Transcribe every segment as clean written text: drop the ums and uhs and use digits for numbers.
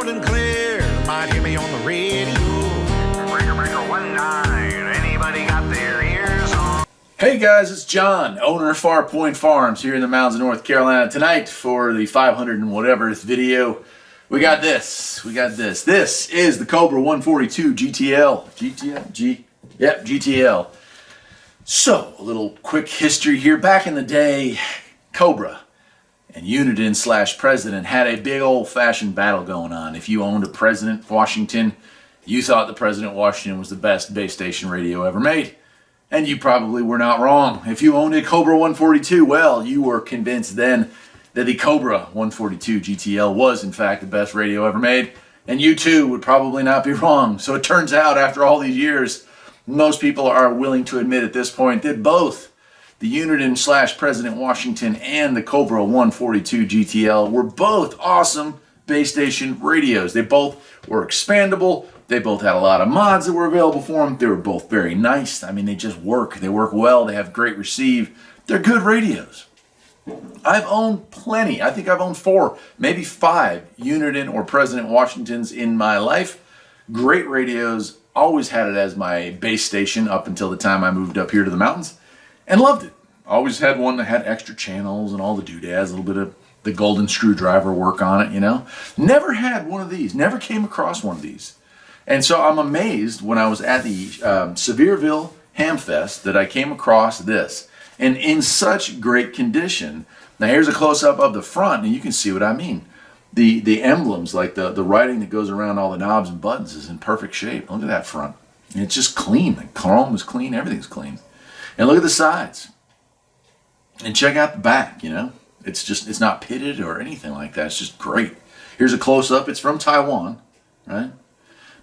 loud and clear. Might hear me on the radio. Breaker 19. Anybody got their ears on? Hey guys, it's John, owner of Farpoint Farms here in the mountains of North Carolina. Tonight for the 500 and whateverth video, we got this. This is the Cobra142 GTL. GTL. So, a little quick history here. Back in the day, Cobra and Uniden / President had a big old-fashioned battle going on. If you owned a President Washington, you thought the President Washington was the best base station radio ever made. And you probably were not wrong. If you owned a Cobra142, well, you were convinced then that the Cobra142 GTL was, in fact, the best radio ever made. And you, too, would probably not be wrong. So it turns out, after all these years, most people are willing to admit at this point that both the Uniden / President Washington and the Cobra142 GTL were both awesome base station radios. They both were expandable. They both had a lot of mods that were available for them. They were both very nice. I mean, they just work. They work well. They have great receive. They're good radios. I've owned plenty. I think I've owned 4, maybe 5 Uniden or President Washingtons in my life. Great radios. Always had it as my base station up until the time I moved up here to the mountains, and loved it. Always had one that had extra channels and all the doodads, a little bit of the golden screwdriver work on it, you know. Never had one of these. Never came across one of these. And so I'm amazed when I was at the Sevierville Hamfest that I came across this, and in such great condition. Now here's a close-up of the front, and you can see what I mean. The emblems, like the writing that goes around all the knobs and buttons, is in perfect shape. Look at that front. And it's just clean. The chrome is clean. Everything's clean. And look at the sides. And check out the back, you know. It's not pitted or anything like that. It's just great. Here's a close-up. It's from Taiwan, right?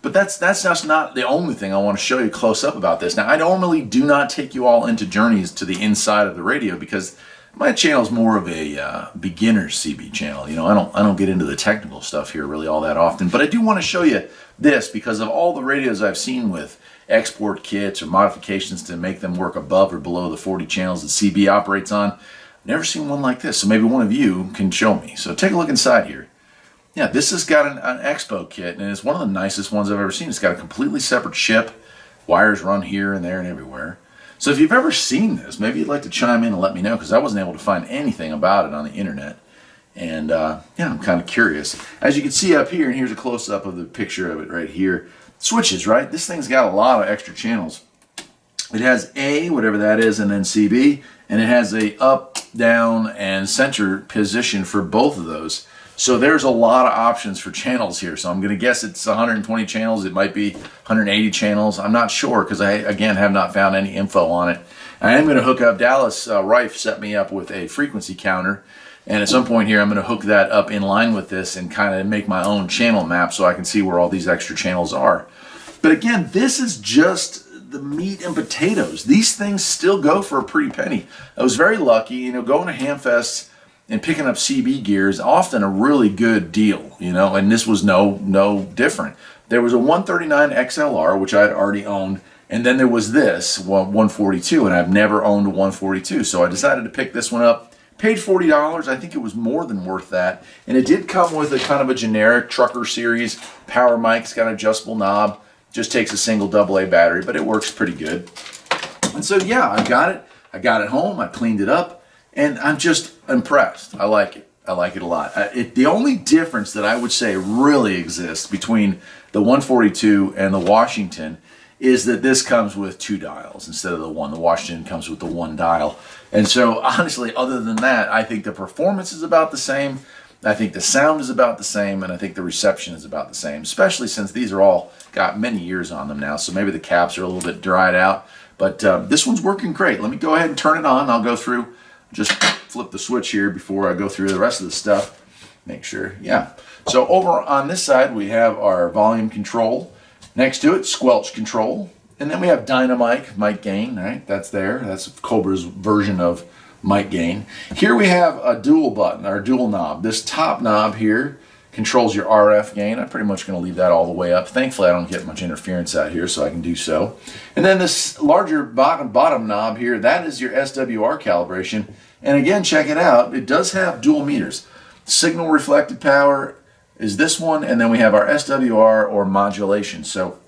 But that's just not the only thing I want to show you close up about this. Now, I normally do not take you all into journeys to the inside of the radio because my channel is more of a beginner CB channel. You know, I don't get into the technical stuff here really all that often. But I do want to show you this because of all the radios I've seen with export kits or modifications to make them work above or below the 40 channels that CB operates on. I've never seen one like this, so maybe one of you can show me. So take a look inside here. Yeah, this has got an Expo kit, and it's one of the nicest ones I've ever seen. It's got a completely separate chip. Wires run here and there and everywhere. So if you've ever seen this, maybe you'd like to chime in and let me know, because I wasn't able to find anything about it on the internet. And yeah, I'm kind of curious. As you can see up here, and here's a close-up of the picture of it right here. Switches, right? This thing's got a lot of extra channels. It has A, whatever that is, and then CB, and it has a up, down, and center position for both of those. So there's a lot of options for channels here. So I'm going to guess it's 120 channels. It might be 180 channels. I'm not sure because I, again, have not found any info on it. I am going to hook up, Dallas Rife set me up with a frequency counter. And at some point here, I'm going to hook that up in line with this and kind of make my own channel map so I can see where all these extra channels are. But again, this is just the meat and potatoes. These things still go for a pretty penny. I was very lucky, you know, going to Hamfests and picking up CB gear is often a really good deal, you know, and this was no different. There was a 139 XLR, which I had already owned, and then there was this 142, and I've never owned a 142, so I decided to pick this one up. Paid $40. I think it was more than worth that, and it did come with a kind of a generic trucker series power mic. It's got an adjustable knob, just takes a single AA battery, but it works pretty good. And so yeah, I got it home, I cleaned it up, and I'm just impressed. I like it. I like it a lot. The only difference that I would say really exists between the 142 and the Washington is that this comes with 2 dials instead of the 1. The Washington comes with the 1 dial. And so honestly, other than that, I think the performance is about the same. I think the sound is about the same, and I think the reception is about the same, especially since these are all got many years on them now, so maybe the caps are a little bit dried out. But this one's working great. Let me go ahead and turn it on. I'll go through, just flip the switch here before I go through the rest of the stuff. Make sure, yeah. So over on this side, we have our volume control. Next to it, squelch control. And then we have Dynamic, mic gain, right? That's there. That's Cobra's version of mic gain. Here we have a dual button, our dual knob. This top knob here controls your RF gain. I'm pretty much going to leave that all the way up. Thankfully, I don't get much interference out here, so I can do so. And then this larger bottom knob here, that is your SWR calibration. And again, check it out. It does have dual meters. Signal reflected power, is this one, and then we have our SWR or modulation. So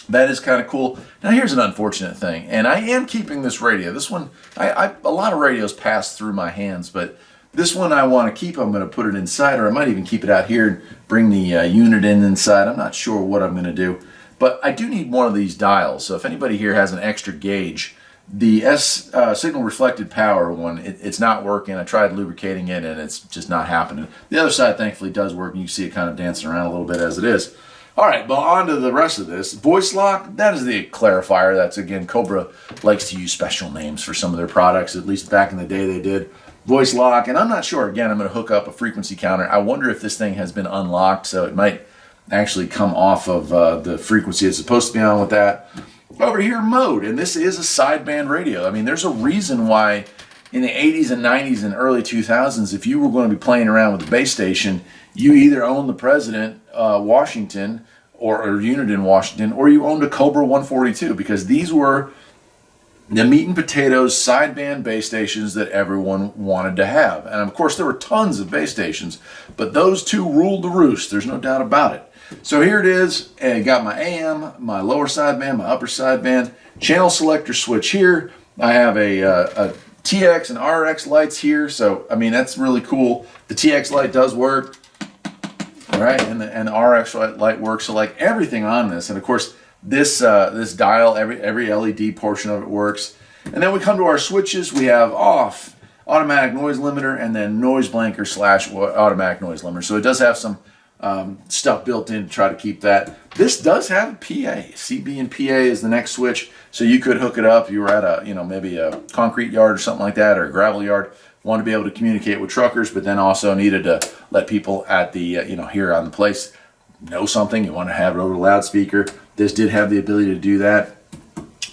that is kind of cool. Now here's an unfortunate thing, and I am keeping this radio. This one, a lot of radios pass through my hands, but this one I want to keep. I'm going to put it inside, or I might even keep it out here and bring the Uniden inside. I'm not sure what I'm going to do, but I do need one of these dials. So if anybody here has an extra gauge, the signal reflected power one, it's not working. I tried lubricating it and it's just not happening. The other side thankfully does work, and you see it kind of dancing around a little bit as it is. All right, well, on to the rest of this. Voice lock, that is the clarifier. That's, again, Cobra likes to use special names for some of their products. At least back in the day they did. Voice lock, and I'm not sure. Again, I'm going to hook up a frequency counter. I wonder if this thing has been unlocked, so it might actually come off of the frequency it's supposed to be on with that. Over here, mode, and this is a sideband radio. I mean, there's a reason why in the 80s and 90s and early 2000s, if you were going to be playing around with the base station, you either owned the President Washington or Uniden Washington, or you owned a Cobra142, because these were the meat and potatoes sideband base stations that everyone wanted to have. And of course, there were tons of base stations, but those two ruled the roost. There's no doubt about it. So here it is, and I got my AM, my lower sideband, my upper sideband, channel selector switch here. I have a TX and RX lights here, so I mean that's really cool. The TX light does work, all right, and the RX light works. So like everything on this, and of course this this dial, every LED portion of it works. And then we come to our switches. We have off, automatic noise limiter, and then noise blanker / automatic noise limiter. So it does have some stuff built in to try to keep that. This does have a PA. CB and PA is the next switch, so you could hook it up. You were at a, maybe a concrete yard or something like that, or a gravel yard. Want to be able to communicate with truckers, but then also needed to let people at the, here on the place know something. You want to have it over the loudspeaker. This did have the ability to do that.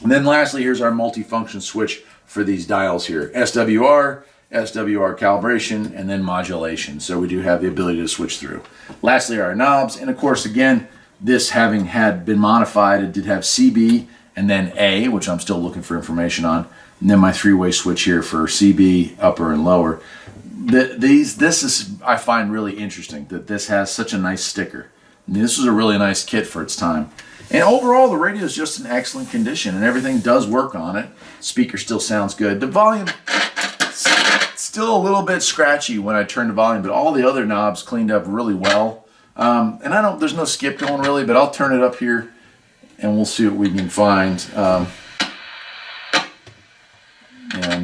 And then lastly, here's our multifunction switch for these dials here. SWR calibration, and then modulation. So we do have the ability to switch through. Lastly, our knobs. And of course, again, this having had been modified, it did have CB and then A, which I'm still looking for information on. And then my three-way switch here for CB, upper and lower. This is, I find really interesting that this has such a nice sticker. I mean, this was a really nice kit for its time. And overall, the radio is just in excellent condition, and everything does work on it. Speaker still sounds good. The volume, still a little bit scratchy when I turn the volume, but all the other knobs cleaned up really well. And there's no skip going really, but I'll turn it up here and we'll see what we can find.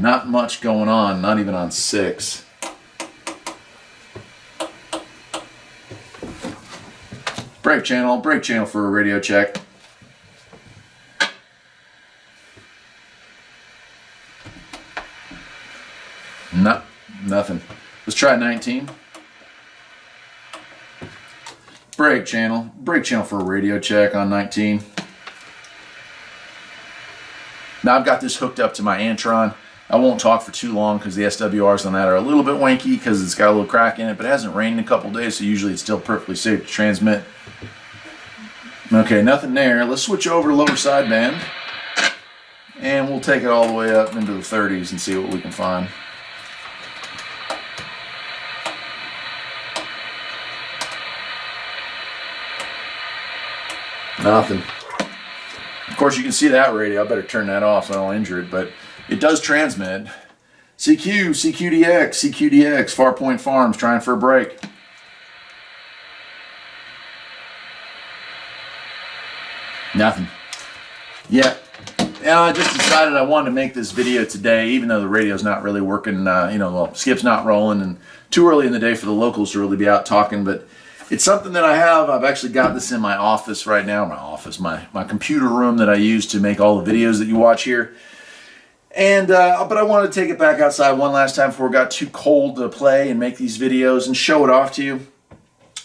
Not much going on, not even on 6. Brake channel for a radio check. Nothing. Let's try 19. Brake channel for a radio check on 19. Now I've got this hooked up to my Antron. I won't talk for too long because the SWRs on that are a little bit wanky because it's got a little crack in it, but it hasn't rained in a couple days, so usually it's still perfectly safe to transmit. Okay, nothing there. Let's switch over to lower sideband, and we'll take it all the way up into the 30s and see what we can find. Nothing. Of course, you can see that radio. I better turn that off so I don't injure it, but it does transmit. CQDX, Farpoint Farms, trying for a break. Nothing. Yeah. And I just decided I wanted to make this video today, even though the radio's not really working, Skip's not rolling, and too early in the day for the locals to really be out talking, but it's something that I have. I've actually got this in my office right now, my computer room that I use to make all the videos that you watch here. And but I wanted to take it back outside one last time before it got too cold to play and make these videos and show it off to you.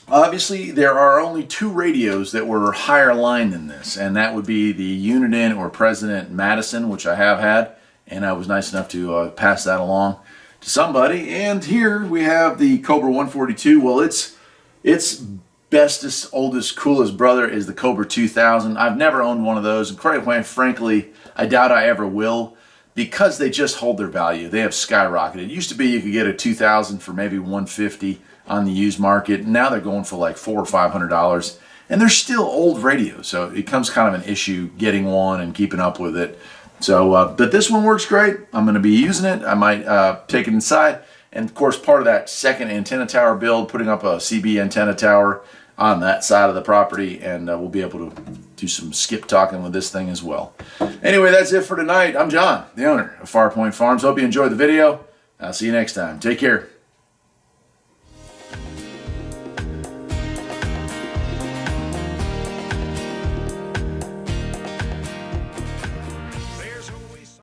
Obviously, there are only 2 radios that were higher line than this, and that would be the Uniden or President Madison, which I have had, and I was nice enough to pass that along to somebody. And here we have the Cobra142. Well, its bestest, oldest, coolest brother is the Cobra 2000. I've never owned one of those, and quite frankly, I doubt I ever will, because they just hold their value. They have skyrocketed. It used to be you could get a 2000 for maybe $150. on the used market. Now they're going for like $400 or $500, and they're still old radios, so it becomes kind of an issue getting one and keeping up with it. So, but this one works great. I'm going to be using it. I might take it inside, and of course, part of that second antenna tower build, putting up a CB antenna tower on that side of the property, and we'll be able to do some skip talking with this thing as well. Anyway, that's it for tonight. I'm John, the owner of Farpoint Farms. Hope you enjoyed the video. I'll see you next time. Take care.